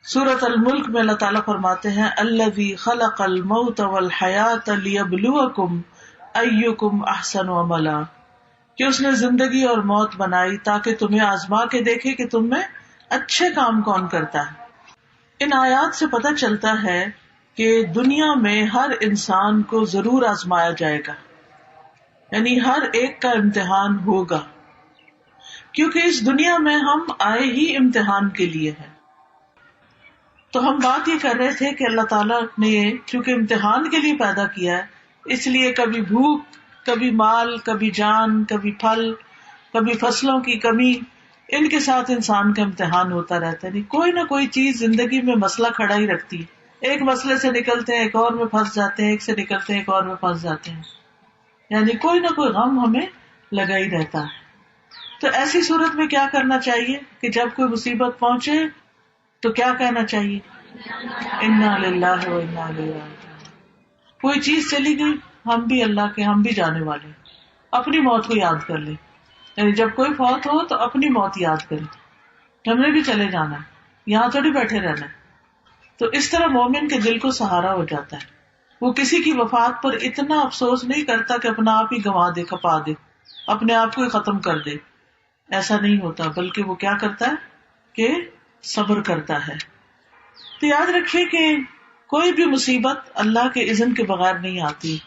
سورۃ الملک میں اللہ تعالیٰ فرماتے ہیں الذی خلق الموت والحیاۃ لیبلوکم ایکم احسن عملا، کہ اس نے زندگی اور موت بنائی تاکہ تمہیں آزما کے دیکھے کہ تم میں اچھے کام کون کرتا ہے۔ ان آیات سے پتہ چلتا ہے کہ دنیا میں ہر انسان کو ضرور آزمایا جائے گا، یعنی ہر ایک کا امتحان ہوگا، کیونکہ اس دنیا میں ہم آئے ہی امتحان کے لیے ہیں۔ تو ہم بات یہ کر رہے تھے کہ اللہ تعالیٰ نے چونکہ امتحان کے لیے پیدا کیا ہے، اس لیے کبھی بھوک، کبھی مال، کبھی جان، کبھی پھل، کبھی فصلوں کی کمی، ان کے ساتھ انسان کا امتحان ہوتا رہتا ہے۔ کوئی نہ کوئی چیز زندگی میں مسئلہ کھڑا ہی رکھتی ہے، ایک مسئلے سے نکلتے ہیں ایک اور میں پھنس جاتے ہیں، ایک سے نکلتے ہیں ایک اور میں پھنس جاتے ہیں، یعنی کوئی نہ کوئی غم ہمیں لگا ہی رہتا ہے۔ تو ایسی صورت میں کیا کرنا چاہیے کہ جب کوئی مصیبت پہنچے تو کیا کہنا چاہیے؟ انا للہ و انا الیہ راجعون۔ کوئی چیز چلی گئی، ہم بھی اللہ کے، ہم بھی جانے والے، اپنی موت کو یاد کر لیں، یعنی جب کوئی فوت ہو تو اپنی موت یاد کریں، ہم نے بھی چلے جانا ہے، یہاں تھوڑی بیٹھے رہنا ہے۔ تو اس طرح مومن کے دل کو سہارا ہو جاتا ہے، وہ کسی کی وفات پر اتنا افسوس نہیں کرتا کہ اپنا آپ ہی گنوا دے، کھپا دے، اپنے آپ کو ہی ختم کر دے، ایسا نہیں ہوتا، بلکہ وہ کیا کرتا ہے کہ صبر کرتا ہے۔ تو یاد رکھیے کہ کوئی بھی مصیبت اللہ کے اذن کے بغیر نہیں آتی۔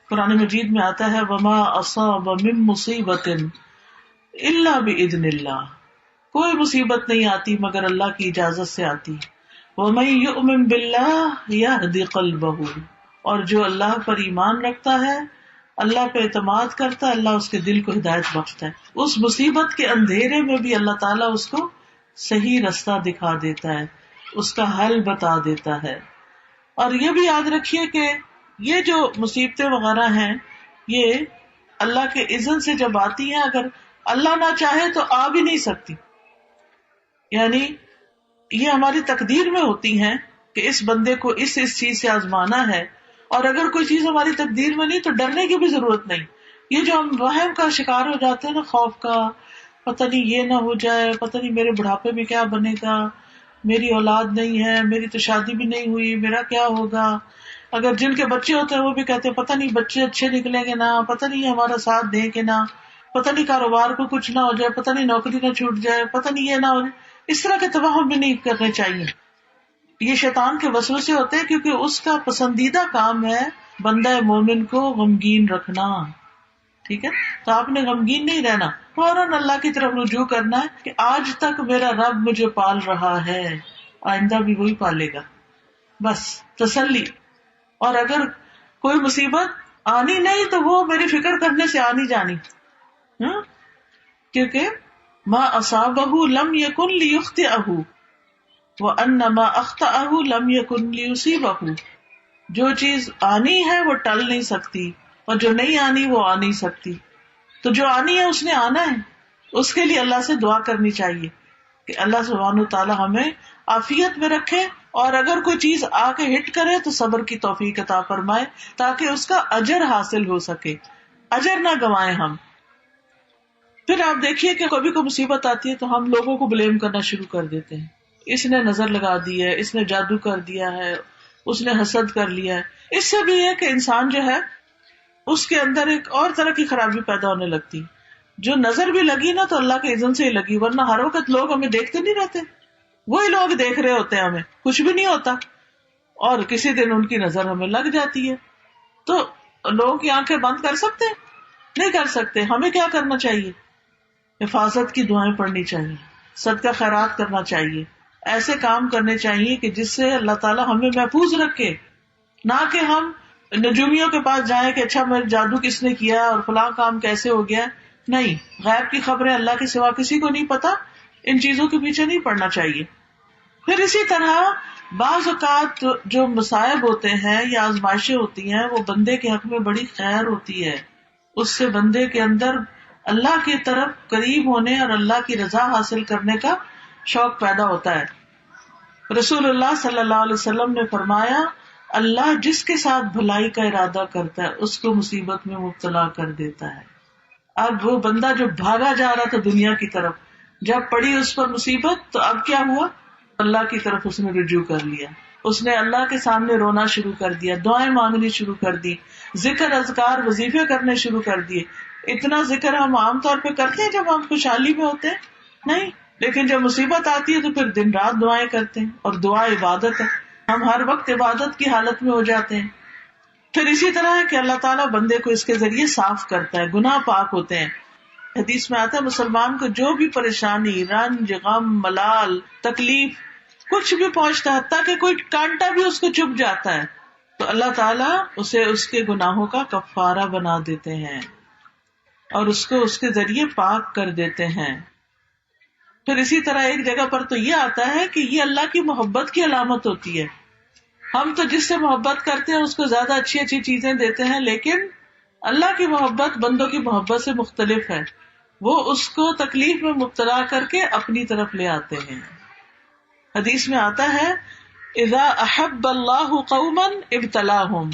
قرآن مجید میں آتا ہے وما اصاب من مصیبت الا باذن اللہ، کوئی مصیبت نہیں آتی مگر اللہ کی اجازت سے آتی۔ ومن یؤمن باللہ یہد قلبہ، اور جو اللہ پر ایمان رکھتا ہے، اللہ پہ اعتماد کرتا ہے، اللہ اس کے دل کو ہدایت بخشتا ہے۔ اس مصیبت کے اندھیرے میں بھی اللہ تعالیٰ اس کو صحیح رستہ دکھا دیتا ہے، اس کا حل بتا دیتا ہے۔ اور یہ بھی یاد رکھیے کہ یہ جو مصیبتیں وغیرہ ہیں یہ اللہ کے اذن سے جب آتی ہیں، اگر اللہ نہ چاہے تو آ بھی نہیں سکتی، یعنی یہ ہماری تقدیر میں ہوتی ہیں کہ اس بندے کو اس چیز سے آزمانا ہے، اور اگر کوئی چیز ہماری تقدیر میں نہیں تو ڈرنے کی بھی ضرورت نہیں۔ یہ جو ہم وہم کا شکار ہو جاتے ہیں نا، خوف کا، پتہ نہیں یہ نہ ہو جائے، پتہ نہیں میرے بڑھاپے میں کیا بنے گا، میری اولاد نہیں ہے، میری تو شادی بھی نہیں ہوئی، میرا کیا ہوگا، اگر جن کے بچے ہوتے ہیں وہ بھی کہتے ہیں پتہ نہیں بچے اچھے نکلیں گے نہ، پتہ نہیں ہمارا ساتھ دیں گے نہ، پتہ نہیں کاروبار کو کچھ نہ ہو جائے، پتہ نہیں نوکری نہ چھوٹ جائے، پتہ نہیں یہ نہ ہو جائے، اس طرح کے توہم بھی نہیں کرنے چاہیے۔ یہ شیطان کے وسوسے ہوتے ہیں، کیونکہ اس کا پسندیدہ کام ہے بندہ مومن کو غمگین رکھنا، ٹھیک ہے؟ تو آپ نے غمگین نہیں رہنا، فوراً اللہ کی طرف رجوع کرنا ہے کہ آج تک میرا رب مجھے پال رہا ہے، آئندہ بھی وہی پالے گا، بس تسلی۔ اور اگر کوئی مصیبت آنی نہیں تو وہ میری فکر کرنے سے آنی جانی، کیونکہ ما اصابہ لم یکن لیخطئہ وان ما اخطأہ لم یکن لیصیبہ، جو چیز آنی ہے وہ ٹل نہیں سکتی، اور جو نہیں آنی وہ آ نہیں سکتی۔ تو جو آنی ہے اس نے آنا ہے، اس کے لیے اللہ سے دعا کرنی چاہیے کہ اللہ سبحانہ تعالی ہمیں عافیت میں رکھے، اور اگر کوئی چیز آ کے ہٹ کرے تو صبر کی توفیق عطا فرمائے تاکہ اس کا اجر حاصل ہو سکے، اجر نہ گنوائیں ہم۔ پھر آپ دیکھیے کہ کبھی کوئی مصیبت آتی ہے تو ہم لوگوں کو بلیم کرنا شروع کر دیتے ہیں، اس نے نظر لگا دی ہے، اس نے جادو کر دیا ہے، اس نے حسد کر لیا ہے۔ اس سے بھی ہے کہ انسان جو ہے اس کے اندر ایک اور طرح کی خرابی پیدا ہونے لگتی، جو نظر بھی لگی نا تو اللہ کے اذن سے ہی لگی، ورنہ ہر وقت لوگ ہمیں دیکھتے نہیں رہتے، وہی لوگ دیکھ رہے ہوتے ہیں، ہمیں کچھ بھی نہیں ہوتا، اور کسی دن ان کی نظر ہمیں لگ جاتی ہے۔ تو لوگوں کی آنکھیں بند کر سکتے ہیں؟ نہیں کر سکتے۔ ہمیں کیا کرنا چاہیے؟ حفاظت کی دعائیں پڑھنی چاہیے، صدقہ خیرات کرنا چاہیے، ایسے کام کرنے چاہیے کہ جس سے اللہ تعالیٰ ہمیں محفوظ رکھے، نہ کہ ہم نجومیوں کے پاس جائیں کہ اچھا میرے جادو کس نے کیا اور فلاں کام کیسے ہو گیا۔ نہیں، غیب کی خبریں اللہ کے سوا کسی کو نہیں پتا، ان چیزوں کے پیچھے نہیں پڑنا چاہیے۔ پھر اسی طرح بعض اوقات جو مصائب ہوتے ہیں یا آزمائشیں ہوتی ہیں وہ بندے کے حق میں بڑی خیر ہوتی ہے، اس سے بندے کے اندر اللہ کی طرف قریب ہونے اور اللہ کی رضا حاصل کرنے کا شوق پیدا ہوتا ہے۔ رسول اللہ صلی اللہ علیہ وسلم نے فرمایا اللہ جس کے ساتھ بھلائی کا ارادہ کرتا ہے اس کو مصیبت میں مبتلا کر دیتا ہے۔ اب وہ بندہ جو بھاگا جا رہا تھا دنیا کی طرف، جب پڑی اس پر مصیبت تو اب کیا ہوا؟ اللہ کی طرف اس نے رجوع کر لیا، اس نے اللہ کے سامنے رونا شروع کر دیا، دعائیں مانگنی شروع کر دی، ذکر اذکار وظیفے کرنے شروع کر دیے. اتنا ذکر ہم عام طور پہ کرتے ہیں جب ہم خوشحالی میں ہوتے ہیں؟ نہیں. لیکن جب مصیبت آتی ہے تو پھر دن رات دعائیں کرتے ہیں، اور دعا عبادت ہے، ہم ہر وقت عبادت کی حالت میں ہو جاتے ہیں. پھر اسی طرح ہے کہ اللہ تعالیٰ بندے کو اس کے ذریعے صاف کرتا ہے، گناہ پاک ہوتے ہیں. حدیث میں آتا ہے مسلمان کو جو بھی پریشانی، رنج، غم، ملال، تکلیف کچھ بھی پہنچتا ہے، حتیٰ کہ کوئی کانٹا بھی اس کو چبھ جاتا ہے، تو اللہ تعالیٰ اسے اس کے گناہوں کا کفارہ بنا دیتے ہیں اور اس کو اس کے ذریعے پاک کر دیتے ہیں. پھر اسی طرح ایک جگہ پر تو یہ آتا ہے کہ یہ اللہ کی محبت کی علامت ہوتی ہے. ہم تو جس سے محبت کرتے ہیں اس کو زیادہ اچھی اچھی چیزیں دیتے ہیں، لیکن اللہ کی محبت بندوں کی محبت سے مختلف ہے. وہ اس کو تکلیف میں مبتلا کر کے اپنی طرف لے آتے ہیں. حدیث میں آتا ہے اذا احب اللہ قوما ابتلاہم،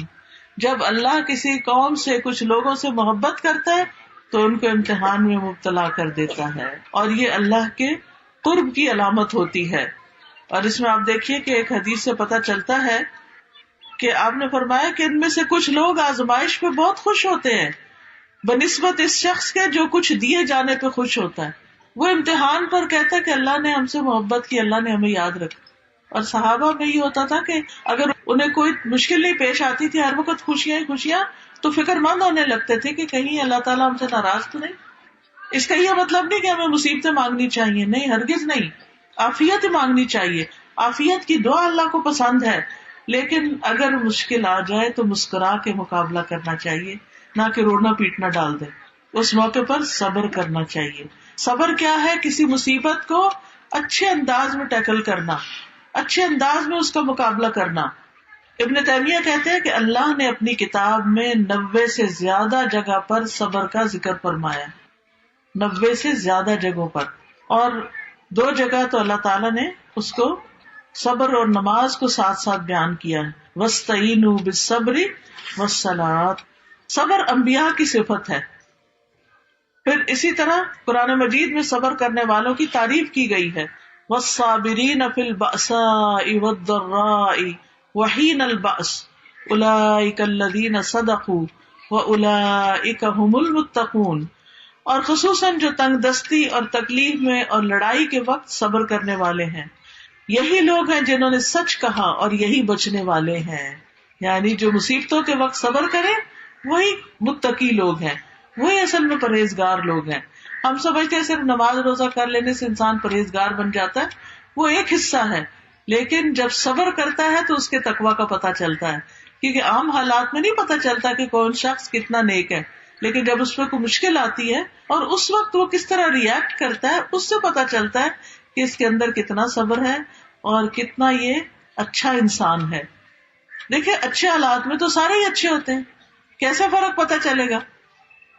جب اللہ کسی قوم سے، کچھ لوگوں سے محبت کرتا ہے تو ان کو امتحان میں مبتلا کر دیتا ہے، اور یہ اللہ کے قرب کی علامت ہوتی ہے. اور اس میں آپ دیکھیے کہ ایک حدیث سے پتہ چلتا ہے کہ آپ نے فرمایا کہ ان میں سے کچھ لوگ آزمائش پہ بہت خوش ہوتے ہیں بنسبت اس شخص کے جو کچھ دیے جانے پہ خوش ہوتا ہے. وہ امتحان پر کہتا ہے کہ اللہ نے ہم سے محبت کی، اللہ نے ہمیں یاد رکھا. اور صحابہ میں یہ ہوتا تھا کہ اگر انہیں کوئی مشکل نہیں پیش آتی تھی، ہر وقت خوشیاں ہی خوشیاں، تو فکر مند ہونے لگتے تھے کہ کہیں اللہ تعالیٰ ہم سے ناراض تو نہیں. اس کا یہ مطلب نہیں کہ ہمیں مصیبتیں مانگنی چاہیے، نہیں، ہرگز نہیں. عافیت مانگنی چاہیے، عافیت کی دعا اللہ کو پسند ہے، لیکن اگر مشکل آ جائے تو مسکرا کے مقابلہ کرنا چاہیے، نہ کہ رونا پیٹنا ڈال دے. اس موقع پر صبر کرنا چاہیے. صبر کیا ہے؟ کسی مصیبت کو اچھے انداز میں ٹیکل کرنا، اچھے انداز میں اس کا مقابلہ کرنا. ابن تیمیہ کہتے ہیں کہ اللہ نے اپنی کتاب میں 90 سے زیادہ جگہ پر صبر کا ذکر فرمایا، 90 سے زیادہ جگہوں پر، اور 2 جگہ تو اللہ تعالیٰ نے اس کو صبر اور نماز کو ساتھ ساتھ بیان کیا ہے. وَاسْتَعِینُوا بِالصَّبْرِ وَالصَّلَاةِ، صبر انبیاء کی صفت ہے. پھر اسی طرح قرآن مجید میں صبر کرنے والوں کی تعریف کی گئی ہے. وَالصَّابِرِينَ فِي الْبَأْسَاءِ وَالضَّرَّاءِ وَحِينَ الْبَأْسِ أُولَٰئِكَ الَّذِينَ صَدَقُوا وَأُولَٰئِكَ هُمُ الْمُتَّقُونَ، اور خصوصاً جو تنگ دستی اور تکلیف میں اور لڑائی کے وقت صبر کرنے والے ہیں، یہی لوگ ہیں جنہوں نے سچ کہا اور یہی بچنے والے ہیں. یعنی جو مصیبتوں کے وقت صبر کریں وہی متقی لوگ ہیں، وہی اصل میں پرہیزگار لوگ ہیں. ہم سمجھتے ہیں صرف نماز روزہ کر لینے سے انسان پرہیزگار بن جاتا ہے، وہ ایک حصہ ہے، لیکن جب صبر کرتا ہے تو اس کے تقویٰ کا پتہ چلتا ہے. کیونکہ عام حالات میں نہیں پتہ چلتا کہ کون شخص کتنا نیک ہے، لیکن جب اس پہ کوئی مشکل آتی ہے اور اس وقت وہ کس طرح ریئیکٹ کرتا ہے، اس سے پتہ چلتا ہے کہ اس کے اندر کتنا صبر ہے اور کتنا یہ اچھا انسان ہے. دیکھیں اچھے حالات میں تو سارے ہی اچھے ہوتے ہیں، کیسے فرق پتہ چلے گا؟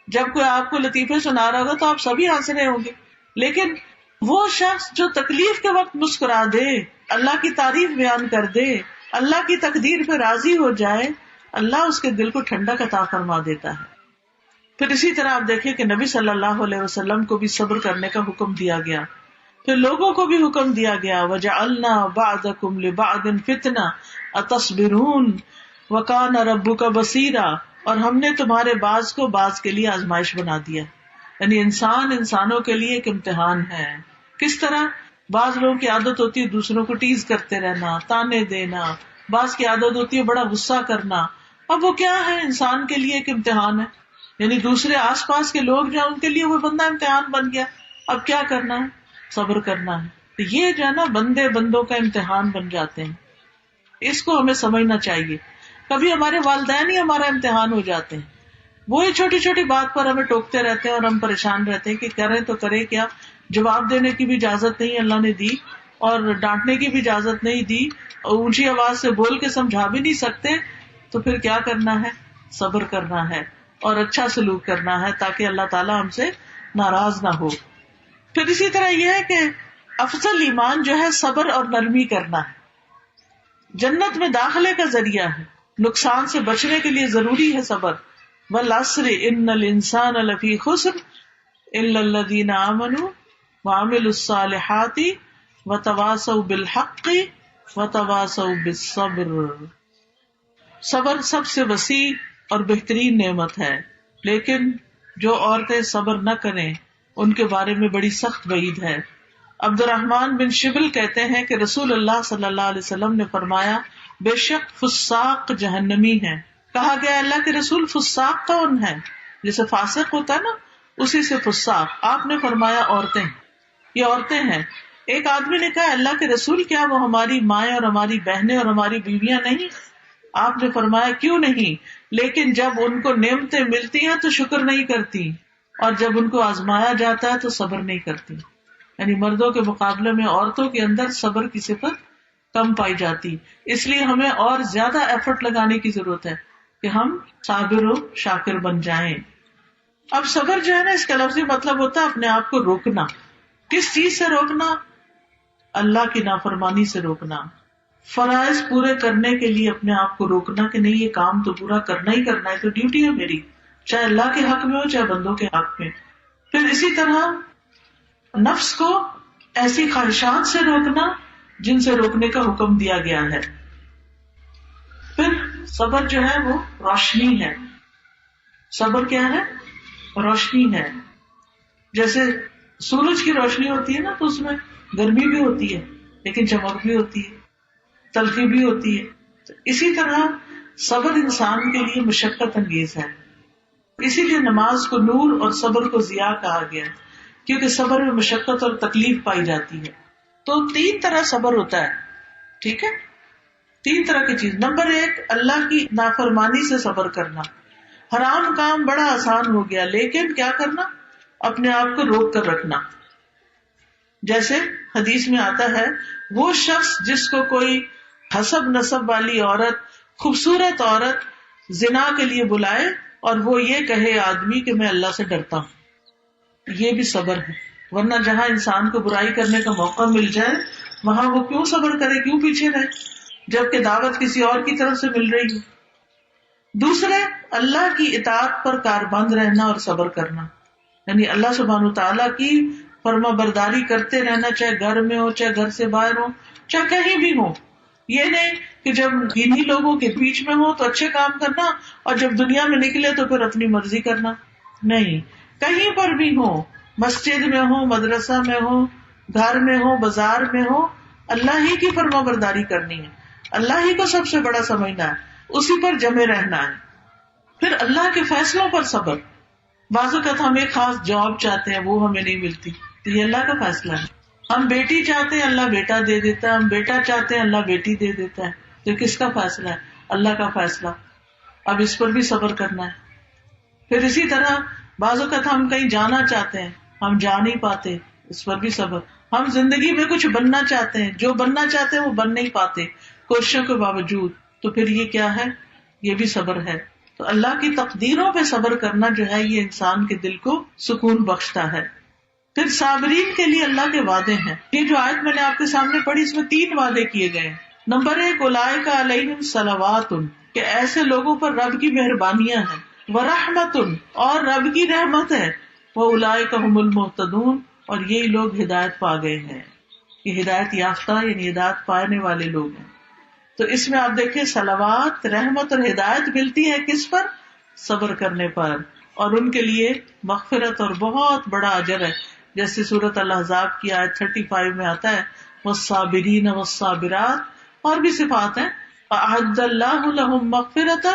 جب کوئی آپ کو لطیفے سنا رہا ہوگا تو آپ سبھی ہنس رہے ہوں گے، لیکن وہ شخص جو تکلیف کے وقت مسکرا دے، اللہ کی تعریف بیان کر دے، اللہ کی تقدیر پہ راضی ہو جائے، اللہ اس کے دل کو ٹھنڈک عطا فرما دیتا ہے. پھر اسی طرح آپ دیکھیں کہ نبی صلی اللہ علیہ وسلم کو بھی صبر کرنے کا حکم دیا گیا. پھر لوگوں کو بھی حکم دیا گیا وَجَعَلْنَا بَعْضَكُمْ لِبَعْضٍ فِتْنَةً أَتَصْبِرُونَ وَكَانَ رَبُّكَ بَصِيرًا، اور ہم نے تمہارے بعض کو بعض کے لیے آزمائش بنا دیا. یعنی انسان انسانوں کے لیے ایک امتحان ہے. کس طرح؟ بعض لوگوں کی عادت ہوتی ہے دوسروں کو ٹیز کرتے رہنا، تانے دینا، بعض کی عادت ہوتی ہے بڑا غصہ کرنا. اب وہ کیا ہے؟ انسان کے لیے ایک امتحان ہے. یعنی دوسرے آس پاس کے لوگ جو ہیں ان کے لیے وہ بندہ امتحان بن گیا. اب کیا کرنا ہے؟ صبر کرنا ہے. تو یہ جو ہے نا بندے بندوں کا امتحان بن جاتے ہیں، اس کو ہمیں سمجھنا چاہیے. کبھی ہمارے والدین ہی ہمارا امتحان ہو جاتے ہیں، وہی چھوٹی چھوٹی بات پر ہمیں ٹوکتے رہتے ہیں اور ہم پریشان رہتے ہیں کہ کریں تو کرے کیا. جواب دینے کی بھی اجازت نہیں اللہ نے دی، اور ڈانٹنے کی بھی اجازت نہیں دی، اور اونچی آواز سے بول کے سمجھا بھی نہیں سکتے. تو پھر کیا کرنا ہے؟ صبر کرنا ہے اور اچھا سلوک کرنا ہے تاکہ اللہ تعالیٰ ہم سے ناراض نہ ہو. پھر اسی طرح یہ ہے کہ افضل ایمان جو ہے صبر اور نرمی کرنا ہے. جنت میں داخلے کا ذریعہ ہے، نقصان سے بچنے کے لیے ضروری ہے صبر. وَالْعَصْرِ إِنَّ الْإِنسَانَ لَفِي خُسْرٍ إِلَّا الَّذِينَ آمَنُوا وَعَمِلُوا الصَّالِحَاتِ وتواصوا بالحق وتواصوا بالصبر. صبر سب سے وسیع اور بہترین نعمت ہے، لیکن جو عورتیں صبر نہ کریں ان کے بارے میں بڑی سخت وعید ہے. عبد الرحمن بن شبل کہتے ہیں کہ رسول اللہ صلی اللہ علیہ وسلم نے فرمایا بے شک فساق جہنمی ہیں. کہا گیا اللہ کے رسول فساق کون ہے؟ جیسے فاسق ہوتا ہے نا، اسی سے فساق. آپ نے فرمایا عورتیں. یہ عورتیں ہیں. ایک آدمی نے کہا اللہ کے رسول کیا وہ ہماری مائیں اور ہماری بہنیں اور ہماری بیویاں نہیں؟ آپ نے فرمایا کیوں نہیں، لیکن جب ان کو نعمتیں ملتی ہیں تو شکر نہیں کرتی، اور جب ان کو آزمایا جاتا ہے تو صبر نہیں کرتی. یعنی مردوں کے مقابلے میں عورتوں کے اندر صبر کی صفت کم پائی جاتی. اس لیے ہمیں اور زیادہ ایفرٹ لگانے کی ضرورت ہے کہ ہم صابر و شاکر بن جائیں. اب صبر جو ہے نا، اس کا لفظی مطلب ہوتا ہے اپنے آپ کو روکنا. کس چیز سے روکنا؟ اللہ کی نافرمانی سے روکنا. فرائض پورے کرنے کے لیے اپنے آپ کو روکنا کہ نہیں یہ کام تو پورا کرنا ہی کرنا ہے، تو ڈیوٹی ہے میری، چاہے اللہ کے حق میں ہو چاہے بندوں کے حق میں. پھر اسی طرح نفس کو ایسی خواہشات سے روکنا جن سے روکنے کا حکم دیا گیا ہے. پھر صبر جو ہے وہ روشنی ہے. صبر کیا ہے؟ روشنی ہے. جیسے سورج کی روشنی ہوتی ہے نا تو اس میں گرمی بھی ہوتی ہے لیکن چمک بھی ہوتی ہے، تلخی بھی ہوتی ہے. اسی طرح صبر انسان کے لیے مشقت انگیز ہے. اسی لیے نماز کو نور اور صبر کو ضیاء کہا گیا ہے، کیونکہ صبر میں مشقت اور تکلیف پائی جاتی ہے. تو 3 طرح صبر ہوتا ہے. ٹھیک ہے، 3 طرح کی چیز. نمبر 1 اللہ کی نافرمانی سے صبر کرنا. حرام کام بڑا آسان ہو گیا، لیکن کیا کرنا؟ اپنے آپ کو روک کر رکھنا. جیسے حدیث میں آتا ہے وہ شخص جس کو کوئی حسب نسب والی عورت، خوبصورت عورت زنا کے لیے بلائے اور وہ یہ کہے آدمی کہ میں اللہ سے ڈرتا ہوں، یہ بھی صبر ہے. ورنہ جہاں انسان کو برائی کرنے کا موقع مل جائے وہاں وہ کیوں صبر کرے، کیوں پیچھے رہے، جبکہ دعوت کسی اور کی طرف سے مل رہی ہے. دوسرے اللہ کی اطاعت پر کاربند رہنا اور صبر کرنا، یعنی اللہ سبحانہ وتعالیٰ کی فرما برداری کرتے رہنا، چاہے گھر میں ہو چاہے گھر سے باہر ہو چاہے کہیں بھی ہو. یہ نہیں کہ جب دینی لوگوں کے بیچ میں ہو تو اچھے کام کرنا اور جب دنیا میں نکلے تو پھر اپنی مرضی کرنا. نہیں، کہیں پر بھی ہو، مسجد میں ہو، مدرسہ میں ہو، گھر میں ہو، بازار میں ہو، اللہ ہی کی فرما برداری کرنی ہے، اللہ ہی کو سب سے بڑا سمجھنا ہے، اسی پر جمے رہنا ہے. پھر اللہ کے فیصلوں پر صبر. بعض اوقات ہم ایک خاص جاب چاہتے ہیں وہ ہمیں نہیں ملتی تو یہ اللہ کا فیصلہ ہے. ہم بیٹی چاہتے ہیں اللہ بیٹا دے دیتا ہے، ہم بیٹا چاہتے ہیں اللہ بیٹی دے دیتا ہے. تو کس کا فیصلہ ہے؟ اللہ کا فیصلہ. اب اس پر بھی صبر کرنا ہے. پھر اسی طرح بعض اوقات ہم کہیں جانا چاہتے ہیں ہم جا نہیں پاتے، اس پر بھی صبر. ہم زندگی میں کچھ بننا چاہتے ہیں، جو بننا چاہتے ہیں وہ بن نہیں پاتے کوششوں کے باوجود، تو پھر یہ کیا ہے؟ یہ بھی صبر ہے. تو اللہ کی تقدیروں پہ صبر کرنا جو ہے یہ انسان کے دل کو سکون بخشتا ہے. پھر صابرین کے لیے اللہ کے وعدے ہیں. یہ جو آیت میں نے آپ کے سامنے پڑھی اس میں 3 وعدے کیے گئے ہیں. نمبر 1 اولئک علیہم صلوات، کہ ایسے لوگوں پر رب کی مہربانیاں ہیں، ورحمت، اور رب کی رحمت ہے، واولئک هم المہتدون، اور یہی لوگ ہدایت پا گئے ہیں. یہ ہدایت یافتہ یعنی ہدایت پانے والے لوگ ہیں. تو اس میں آپ دیکھیں صلوات، رحمت اور ہدایت ملتی ہے کس پر؟ صبر کرنے پر. اور ان کے لیے مغفرت اور بہت بڑا اجر ہے. جیسے سورۃ الاحزاب کی آیت 35 میں آتا ہے والصابرین والصابرات، اور بھی صفات ہیں اعد اللہ لهم مغفرۃ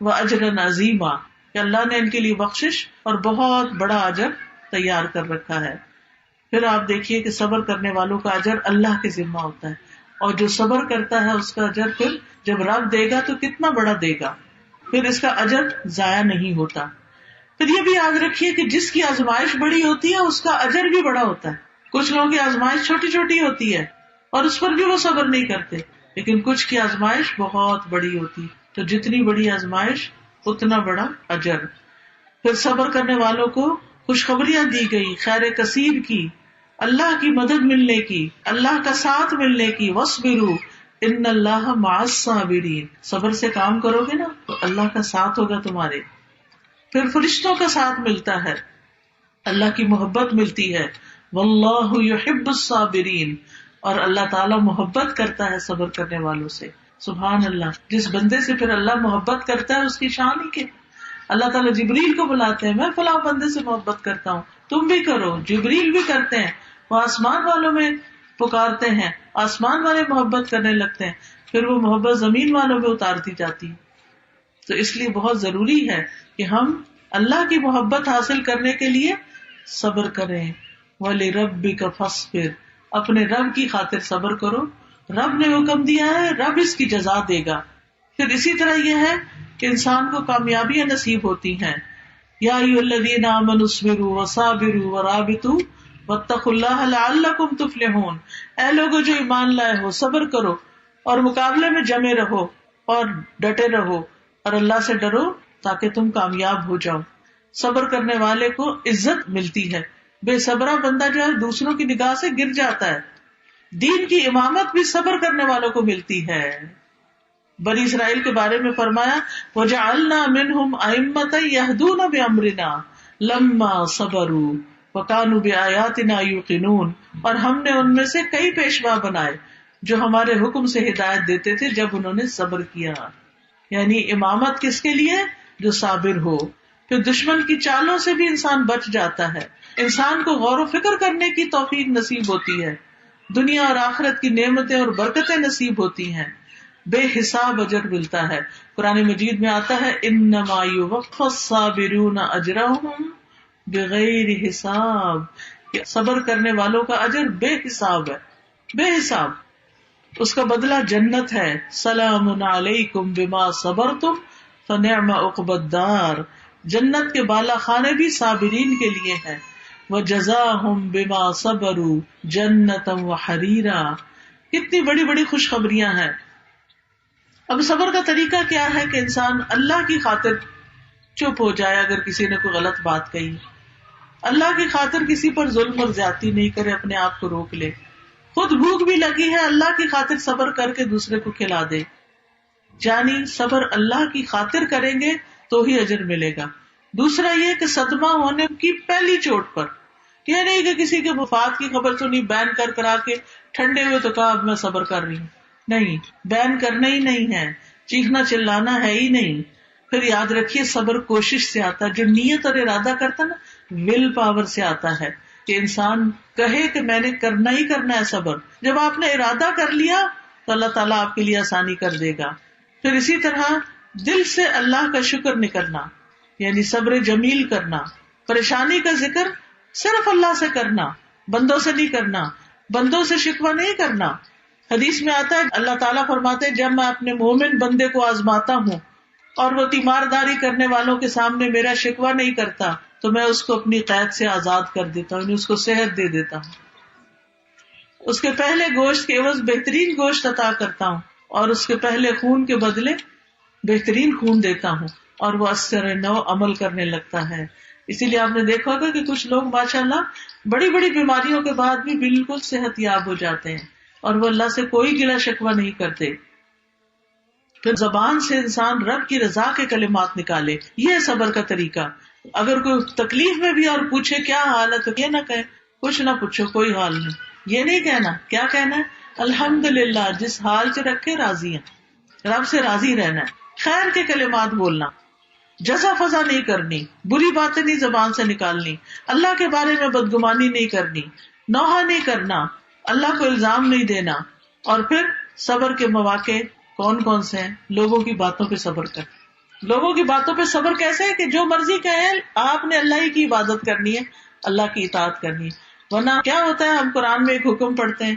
واجرا عظیما، کہ اللہ نے ان کے لیے بخشش اور بہت بڑا اجر تیار کر رکھا ہے. پھر آپ دیکھیے کہ صبر کرنے والوں کا اجر اللہ کے ذمہ ہوتا ہے، اور جو صبر کرتا ہے اس کا اجر پھر جب رب دے گا تو کتنا بڑا دے گا، پھر اس کا اجر ضائع نہیں ہوتا. پھر یہ بھی یاد رکھیے کہ جس کی آزمائش بڑی ہوتی ہے اس کا اجر بھی بڑا ہوتا ہے. کچھ لوگوں کی آزمائش چھوٹی چھوٹی ہوتی ہے اور اس پر بھی وہ صبر نہیں کرتے، لیکن کچھ کی آزمائش بہت بڑی ہوتی، تو جتنی بڑی آزمائش اتنا بڑا اجر. پھر صبر کرنے والوں کو خوشخبریاں دی گئی خیر کثیر کی، اللہ کی مدد ملنے کی، اللہ کا ساتھ ملنے کی. وَاصْبِرُوا إِنَّ اللَّهَ مَعَ الصَّابِرِينَ، صبر سے کام کرو گے نا تو اللہ کا ساتھ ہوگا تمہارے. پھر فرشتوں کا ساتھ ملتا ہے، اللہ کی محبت ملتی ہے. وَاللَّهُ يُحِبُّ الصَّابِرِينَ، اور اللہ تعالیٰ محبت کرتا ہے صبر کرنے والوں سے. سبحان اللہ. جس بندے سے پھر اللہ محبت کرتا ہے اس کی شان ہی کہ اللہ تعالیٰ جبریل کو بلاتے ہیں, میں فلاں بندے سے محبت کرتا ہوں, تم بھی کرو. جبریل بھی کرتے ہیں, وہ آسمان والوں میں پکارتے ہیں, آسمان والے محبت کرنے لگتے ہیں, پھر وہ محبت زمین والوں میں اتارتی جاتی ہے. تو اس لیے بہت ضروری ہے کہ ہم اللہ کی محبت حاصل کرنے کے لیے صبر کریں. وَلِرَبِّكَ فَاصْبِرْ, اپنے رب کی خاطر صبر کرو. رب نے حکم دیا ہے, رب اس کی جزا دے گا. پھر اسی طرح یہ ہے کہ انسان کو کامیابیاں نصیب ہوتی ہیں. یا ایھا الذین آمنوا اصبروا وصابروا ورابطوا واتقوا اللہ لعلکم تفلحون. اے لوگو جو ایمان لائے ہو, صبر کرو اور مقابلے میں جمے رہو اور ڈٹے رہو اور اللہ سے ڈرو تاکہ تم کامیاب ہو جاؤ. صبر کرنے والے کو عزت ملتی ہے. بے صبرہ بندہ جو ہے دوسروں کی نگاہ سے گر جاتا ہے. دین کی امامت بھی صبر کرنے والوں کو ملتی ہے. بنی اسرائیل کے بارے میں فرمایا وَجَعَلْنَا مِنْهُمْ أَئِمَّةً يَهْدُونَ بِأَمْرِنَا لَمَّا صَبَرُوا وَكَانُوا بِآيَاتِنَا يُوقِنُونَ. اور ہم نے ان میں سے کئی پیشوا بنائے جو ہمارے حکم سے ہدایت دیتے تھے جب انہوں نے صبر کیا. یعنی امامت کس کے لیے؟ جو صابر ہو. پھر دشمن کی چالوں سے بھی انسان بچ جاتا ہے. انسان کو غور و فکر کرنے کی توفیق نصیب ہوتی ہے. دنیا اور آخرت کی نعمتیں اور برکتیں نصیب ہوتی ہیں. بے حساب اجر ملتا ہے. قرآن مجید میں آتا ہے انما یوفی الصابرون اجرهم بغیر حساب, صبر کرنے والوں کا اجر بے حساب ہے, بے حساب. اس کا بدلہ جنت ہے. سلام علیکم بما صبرتم فنعم عقبی الدار. جنت کے بالا خانے بھی صابرین کے لیے ہیں. وجزاہم بما صبروا جنتا وحریرا. کتنی بڑی بڑی خوشخبریاں ہیں. اب صبر کا طریقہ کیا ہے کہ انسان اللہ کی خاطر چپ ہو جائے. اگر کسی نے کوئی غلط بات کہی, اللہ کی خاطر کسی پر ظلم اور زیادتی نہیں کرے, اپنے آپ کو روک لے. خود بھوک بھی لگی ہے, اللہ کی خاطر صبر کر کے دوسرے کو کھلا دے. یعنی صبر اللہ کی خاطر کریں گے تو ہی اجر ملے گا. دوسرا یہ کہ صدمہ ہونے کی پہلی چوٹ پر, یہ نہیں کہ کسی کے وفات کی خبر سنی بین کرا کے ٹھنڈے ہوئے تو کہا اب میں صبر کر رہی ہوں. نہیں, بین کرنا ہی نہیں ہے, چیخنا چلانا ہے ہی نہیں. پھر یاد رکھیے صبر کوشش سے آتا ہے. جو نیت اور ارادہ کرتا نا, ول پاور سے آتا ہے کہ انسان کہے کہ میں نے کرنا ہی کرنا ہے صبر. جب آپ نے ارادہ کر لیا تو اللہ تعالیٰ آپ کے لیے آسانی کر دے گا. پھر اسی طرح دل سے اللہ کا شکر نکلنا, یعنی صبر جمیل کرنا. پریشانی کا ذکر صرف اللہ سے کرنا, بندوں سے نہیں کرنا, بندوں سے شکوہ نہیں کرنا. حدیث میں آتا ہے اللہ تعالیٰ فرماتے ہیں جب میں اپنے مومن بندے کو آزماتا ہوں اور وہ تیمارداری کرنے والوں کے سامنے میرا شکوہ نہیں کرتا تو میں اس کو اپنی قید سے آزاد کر دیتا ہوں, اس کو صحت دے دیتا ہوں. اس کے پہلے گوشت کے عوض بہترین گوشت عطا کرتا ہوں اور اس کے پہلے خون کے بدلے بہترین خون دیتا ہوں, اور وہ اثر نو عمل کرنے لگتا ہے. اسی لیے آپ نے دیکھا ہوگا کہ کچھ لوگ ماشاءاللہ بڑی بڑی بیماریوں کے بعد بھی بالکل صحت یاب ہو جاتے ہیں اور وہ اللہ سے کوئی گلہ شکوہ نہیں کرتے. پھر زبان سے انسان رب کی رضا کے کلمات نکالے, یہ صبر کا طریقہ. اگر کوئی تکلیف میں بھی اور پوچھے کیا حال ہے تو یہ نہ کہے کچھ نہ پوچھو کوئی حال نہیں, یہ نہیں کہنا. کیا کہنا ہے؟ الحمدللہ, جس حال سے رکھے راضی ہیں, رب سے راضی رہنا ہے. خیر کے کلمات بولنا, جزا فضا نہیں کرنی, بری باتیں نہیں زبان سے نکالنی, اللہ کے بارے میں بدگمانی نہیں کرنی, نوحہ نہیں کرنا, اللہ کو الزام نہیں دینا. اور پھر صبر کے مواقع کون کون سے ہیں؟ لوگوں کی باتوں پہ صبر کر. لوگوں کی باتوں پہ صبر کیسے ہے کہ جو مرضی کہیں, آپ نے اللہ ہی کی عبادت کرنی ہے, اللہ کی اطاعت کرنی ہے. ورنہ کیا ہوتا ہے, ہم قرآن میں ایک حکم پڑھتے ہیں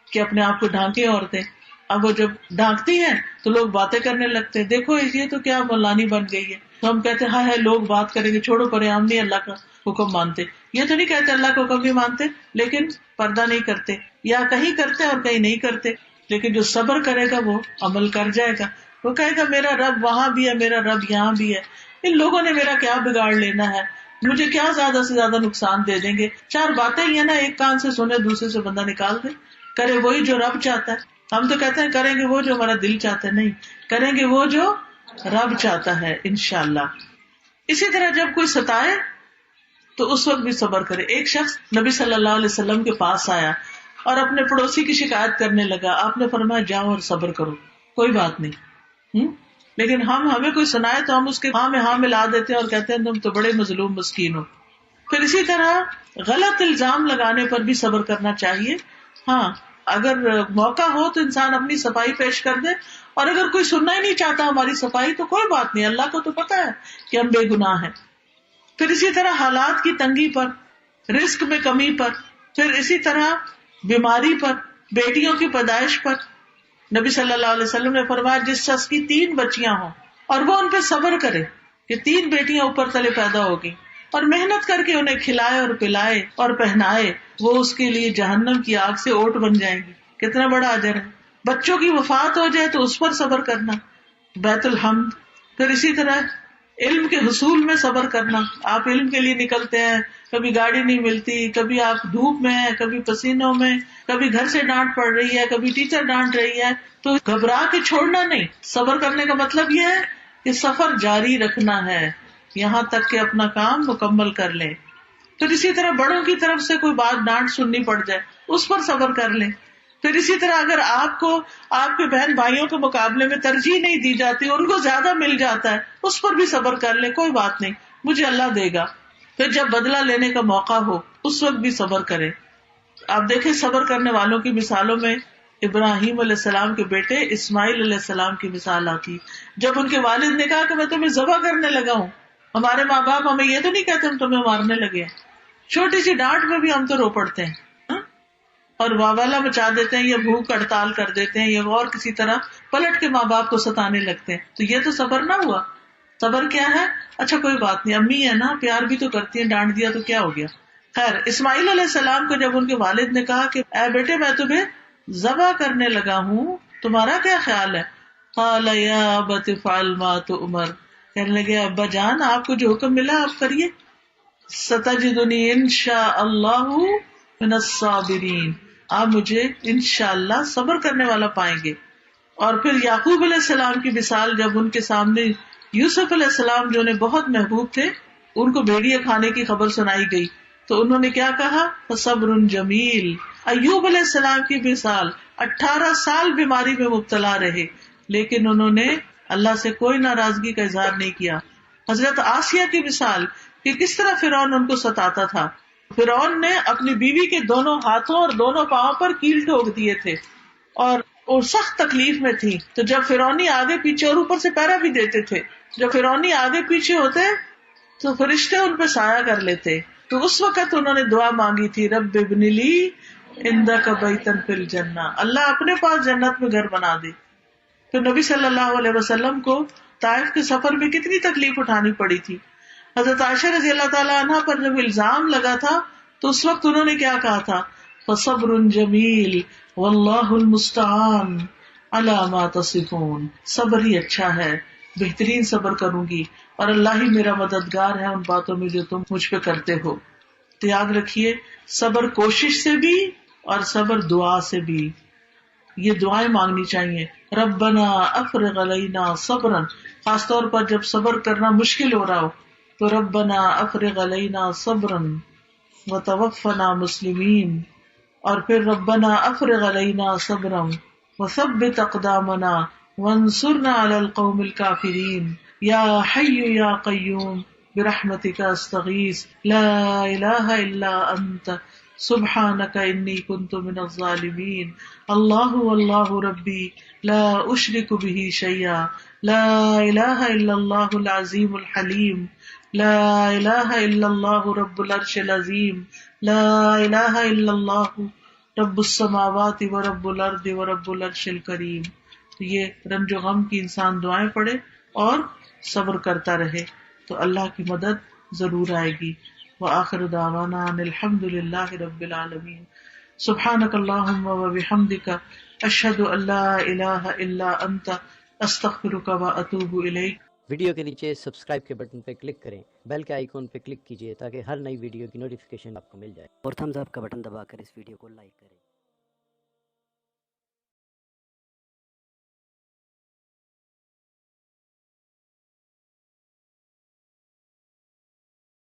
کہ اپنے آپ کو ڈھانکیں عورتیں. اب وہ جب ڈھانکتی ہیں تو لوگ باتیں کرنے لگتے ہیں, دیکھو یہ تو کیا مولانی بن گئی ہے. تو ہم کہتے ہیں ہاں لوگ بات کریں گے, چھوڑو پرے, ہم نہیں اللہ کا حکم مانتے. یہ تو نہیں کہتے اللہ کا حکم بھی مانتے لیکن پردہ نہیں کرتے, یا کہیں کرتے اور کہیں نہیں کرتے. لیکن جو صبر کرے گا وہ عمل کر جائے گا. وہ کہے گا میرا رب وہاں بھی ہے, میرا رب یہاں بھی ہے, ان لوگوں نے میرا کیا بگاڑ لینا ہے, مجھے کیا زیادہ سے زیادہ نقصان دے دیں گے. چار باتیں ہی ہے نا, ایک کان سے سنے دوسرے سے بندہ نکال دے. کرے وہی جو رب چاہتا ہے. ہم تو کہتے ہیں کریں گے وہ جو ہمارا دل چاہتا ہے, نہیں, کریں گے وہ جو رب چاہتا ہے انشاءاللہ. اسی طرح جب کوئی ستائے تو اس وقت بھی صبر کرے. ایک شخص نبی صلی اللہ علیہ وسلم کے پاس آیا اور اپنے پڑوسی کی شکایت کرنے لگا. آپ نے فرمایا جاؤ اور صبر کرو، کوئی بات نہیں. لیکن ہمیں کوئی سنائے تو ہم اس کے ہاں میں ہاں ملا دیتے ہیں اور کہتے ہیں تم تو بڑے مظلوم مسکین ہو. پھر اسی طرح غلط الزام لگانے پر بھی صبر کرنا چاہیے. ہاں اگر موقع ہو تو انسان اپنی صفائی پیش کر دے، اور اگر کوئی سننا ہی نہیں چاہتا ہماری صفائی تو کوئی بات نہیں، اللہ کو تو پتا ہے کہ ہم بے گناہ ہیں. پھر اسی طرح حالات کی تنگی پر، رزق میں کمی پر، پھر اسی طرح بیماری پر، بیٹیوں کی پیدائش پر. نبی صلی اللہ علیہ وسلم نے فرمایا جس شخص کی 3 بچیاں ہوں اور وہ ان پہ صبر کرے کہ 3 بیٹیاں اوپر تلے پیدا ہوگی، اور محنت کر کے انہیں کھلائے اور پلائے اور پہنائے، وہ اس کے لیے جہنم کی آگ سے اوٹ بن جائیں گی. کتنا بڑا اجر ہے. بچوں کی وفات ہو جائے تو اس پر صبر کرنا، بیت الحمد. پھر اسی طرح علم کے حصول میں صبر کرنا. آپ علم کے لیے نکلتے ہیں، کبھی گاڑی نہیں ملتی، کبھی آپ دھوپ میں ہیں، کبھی پسینوں میں، کبھی گھر سے ڈانٹ پڑ رہی ہے، کبھی ٹیچر ڈانٹ رہی ہے، تو گھبرا کے چھوڑنا نہیں. صبر کرنے کا مطلب یہ ہے کہ سفر جاری رکھنا ہے یہاں تک کہ اپنا کام مکمل کر لیں. پھر اسی طرح بڑوں کی طرف سے کوئی بات ڈانٹ سننی پڑ جائے اس پر صبر کر لیں. پھر اسی طرح اگر آپ کو آپ کے بہن بھائیوں کے مقابلے میں ترجیح نہیں دی جاتی، ان کو زیادہ مل جاتا ہے، اس پر بھی صبر کر لیں، کوئی بات نہیں، مجھے اللہ دے گا. پھر جب بدلہ لینے کا موقع ہو اس وقت بھی صبر کریں. آپ دیکھیں صبر کرنے والوں کی مثالوں میں ابراہیم علیہ السلام کے بیٹے اسماعیل علیہ السلام کی مثال آتی. جب ان کے والد نے کہا کہ میں تمہیں ذبح کرنے لگا ہوں، ہمارے ماں باپ ہمیں یہ تو نہیں کہتے ہم تمہیں مارنے لگے ہیں، چھوٹی سی ڈانٹ میں بھی ہم تو رو پڑتے ہیں اور واویلا مچا دیتے ہیں یا بھوک ہڑتال کر دیتے ہیں یا اور کسی طرح پلٹ کے ماں باپ کو ستانے لگتے ہیں. تو یہ تو صبر نہ ہوا. صبر کیا ہے؟ اچھا کوئی بات نہیں، امی ہے نا، پیار بھی تو کرتی ہیں، ڈانٹ دیا تو کیا ہو گیا. خیر، اسماعیل علیہ السلام کو جب ان کے والد نے کہا کہ اے بیٹے میں تمہیں ذبح کرنے لگا ہوں، تمہارا کیا خیال ہے؟ قال یا ابت افعل ما تؤمر، کہنے لگے ابا جان آپ کو جو حکم ملا آپ کریے. ستجدنی انشاء اللہ من الصابرین، آپ مجھے انشاءاللہ صبر کرنے والا پائیں گے. اور پھر یعقوب علیہ السلام کی مثال جب ان کے سامنے یوسف علیہ السلام جو انہیں بہت محبوب تھے، ان کو بھیڑیے کھانے کی خبر سنائی گئی تو انہوں نے کیا کہا؟ فصبر جمیل. ایوب علیہ السلام کی مثال 18 سال بیماری میں مبتلا رہے لیکن انہوں نے اللہ سے کوئی ناراضگی کا اظہار نہیں کیا. حضرت آسیہ کی مثال کہ کس طرح فرعون ان کو ستاتا تھا. فرعون نے اپنی بیوی کے دونوں ہاتھوں اور دونوں پاؤں پر کیل ٹھوک دیے تھے اور سخت تکلیف میں تھی. تو جب فرعونی آگے پیچھے اور اوپر سے پیرا بھی دیتے تھے، جب فرعونی آگے پیچھے ہوتے تو فرشتے ان پہ سایہ کر لیتے. تو اس وقت انہوں نے دعا مانگی تھی رب ابن لی عندک بیتا فی الجنہ، اللہ اپنے پاس جنت میں گھر بنا دے. تو نبی صلی اللہ علیہ وسلم کو طائف کے سفر میں کتنی تکلیف اٹھانی پڑی تھی. حضرت عائشہ رضی اللہ تعالیٰ عنہ پر جب الزام لگا تھا تو اس وقت انہوں نے کیا کہا تھا؟ فصبر جمیل واللہ المستعان علی ما تصفون، صبر ہی اچھا ہے، بہترین صبر کروں گی اور اللہ ہی میرا مددگار ہے ان باتوں میں جو تم مجھ پہ کرتے ہو. تو یاد رکھیے صبر کوشش سے بھی اور صبر دعا سے بھی. یہ دعائیں مانگنی چاہیے، ربنا افرغ علینا صبرا، خاص طور پر جب صبر کرنا مشکل ہو رہا ہو تو ربنا افرغ علینا صبرا وتوفنا مسلمین، اور پھر ربنا افرغ علینا صبرا وثبت اقدامنا وانصرنا علی القوم الکافرین، یا حی یا قیوم برحمتک استغیث لا الہ الا انت سبحانک انی کنت من الظالمین، اللہ واللہ ربی لا اشرک بہ شیئا، لا الہ الا اللہ العظیم الحلیم، لا الہ الا اللہ رب العرش العظیم، لا الہ الا اللہ رب السماوات و رب الارض و رب العرش الکریم. تو یہ رنج و غم کی انسان دعائیں پڑھے اور صبر کرتا رہے تو اللہ کی مدد ضرور آئے گی. وآخر دعوانا ان الحمد للہ رب العالمین. سبحانک اللہم و بحمدک اشہد ان لا الہ الا انت استغفرک و اتوب الیک. ویڈیو کے نیچے سبسکرائب کے بٹن پہ کلک کریں، بیل کے آئیکن پہ کلک کیجئے تاکہ ہر نئی ویڈیو کی نوٹیفیکیشن آپ کو مل جائے، اور تھمز اپ کا بٹن دبا کر اس ویڈیو کو لائک کریں.